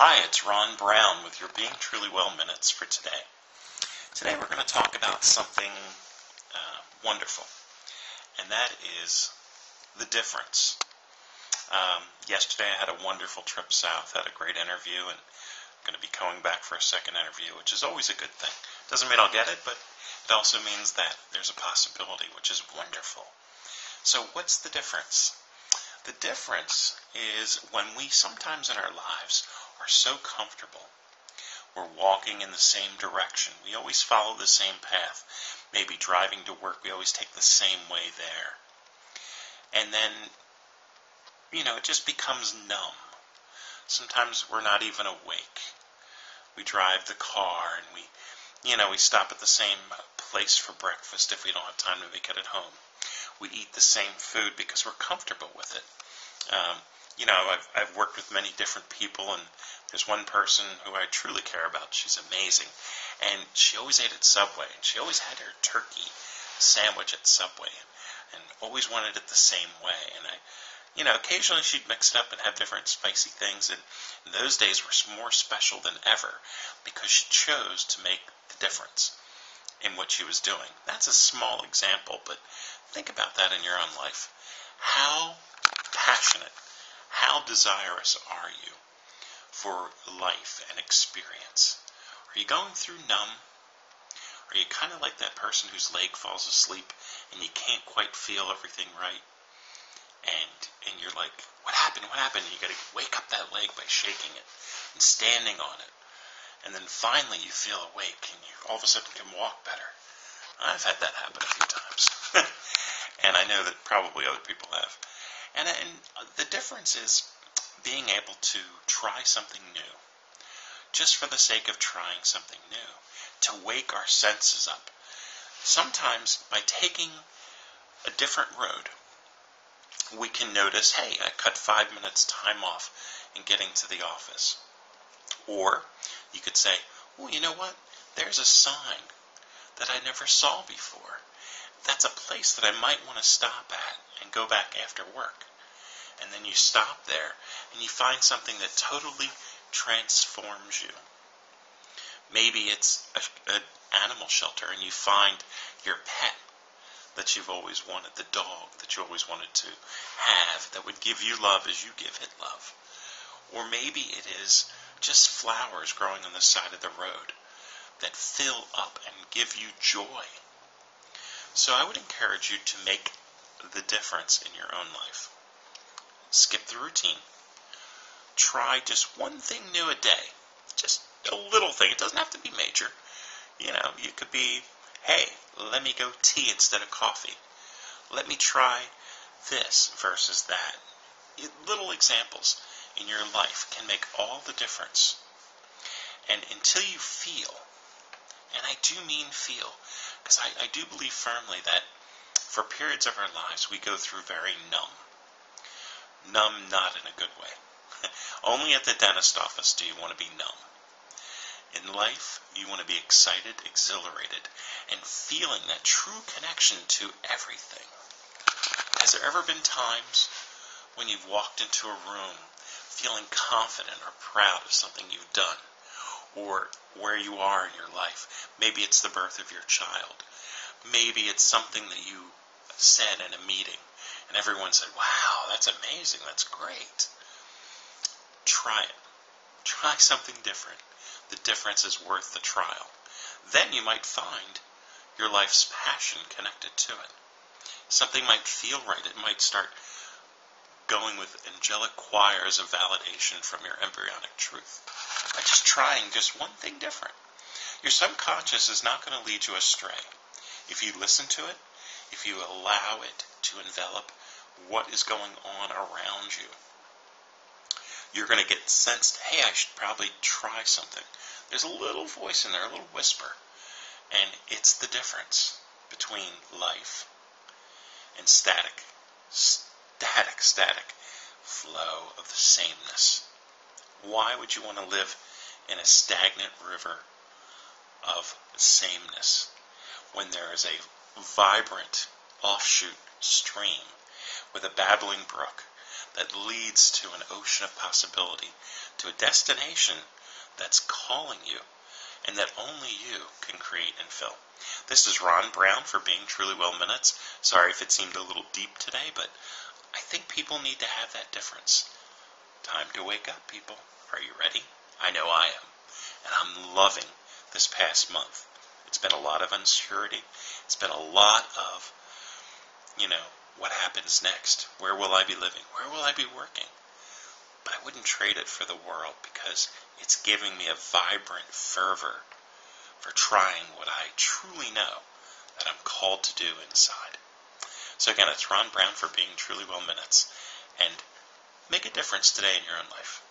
Hi, it's Ron Brown with your Being Truly Well Minutes for today. Today we're going to talk about something wonderful, and that is the difference. Yesterday I had a wonderful trip south, had a great interview, and I'm going to be coming back for a second interview, which is always a good thing. Doesn't mean I'll get it, but it also means that there's a possibility, which is wonderful. So what's the difference? The difference is when we sometimes in our lives are so comfortable. We're walking in the same direction. We always follow the same path. Maybe driving to work, we always take the same way there. And then, it just becomes numb. Sometimes we're not even awake. We drive the car and we stop at the same place for breakfast if we don't have time to make it at home. We eat the same food because we're comfortable with it. I've worked with many different people, and there's one person who I truly care about. She's amazing, and she always ate at Subway, and she always had her turkey sandwich at Subway, and always wanted it the same way. And occasionally she'd mix it up and have different spicy things, and those days were more special than ever because she chose to make the difference in what she was doing. That's a small example, but think about that in your own life. How passionate, how desirous are you for life and experience? Are you going through numb? Are you kind of like that person whose leg falls asleep and you can't quite feel everything right? And you're like, what happened? What happened? And you got to wake up that leg by shaking it and standing on it. And then finally you feel awake and you all of a sudden can walk better. I've had that happen a few times. And I know that probably other people have. And the difference is being able to try something new, just for the sake of trying something new, to wake our senses up. Sometimes by taking a different road, we can notice, hey, I cut 5 minutes time off in getting to the office. Or you could say, well, you know what? There's a sign that I never saw before. That's a place that I might want to stop at and go back after work. And then you stop there and you find something that totally transforms you. Maybe it's an animal shelter and you find your pet that you've always wanted, the dog that you always wanted to have that would give you love as you give it love. Or maybe it is just flowers growing on the side of the road that fill up and give you joy. So I would encourage you to make the difference in your own life. Skip the routine. Try just one thing new a day. Just a little thing. It doesn't have to be major. You could be, hey, let me go tea instead of coffee. Let me try this versus that. Little examples in your life can make all the difference. And until you feel, and I do mean feel, because I do believe firmly that for periods of our lives we go through very numb. Numb not in a good way. Only at the dentist office do you want to be numb. In life, you want to be excited, exhilarated, and feeling that true connection to everything. Has there ever been times when you've walked into a room feeling confident or proud of something you've done? Or where you are in your life? Maybe it's the birth of your child. Maybe it's something that you said in a meeting and everyone said, wow, that's amazing, that's great. Try it. Try something different. The difference is worth the trial. Then you might find your life's passion connected to it. Something might feel right. It might start going with angelic choirs of validation from your embryonic truth. By just trying just one thing different. Your subconscious is not going to lead you astray. If you listen to it, if you allow it to envelop what is going on around you, you're going to get sensed, hey, I should probably try something. There's a little voice in there, a little whisper, and it's the difference between life and static flow of the sameness. Why would you want to live in a stagnant river of sameness when there is a vibrant offshoot stream with a babbling brook that leads to an ocean of possibility, to a destination that's calling you, and that only you can create and fill. This is Ron Brown for Being Truly Well Minutes. Sorry if it seemed a little deep today, but I think people need to have that difference. Time to wake up, people. Are you ready? I know I am. And I'm loving this past month. It's been a lot of uncertainty. It's been a lot of, what happens next? Where will I be living? Where will I be working? But I wouldn't trade it for the world because it's giving me a vibrant fervor for trying what I truly know that I'm called to do inside. So again, it's Ron Brown for Being Truly Well Minutes. And make a difference today in your own life.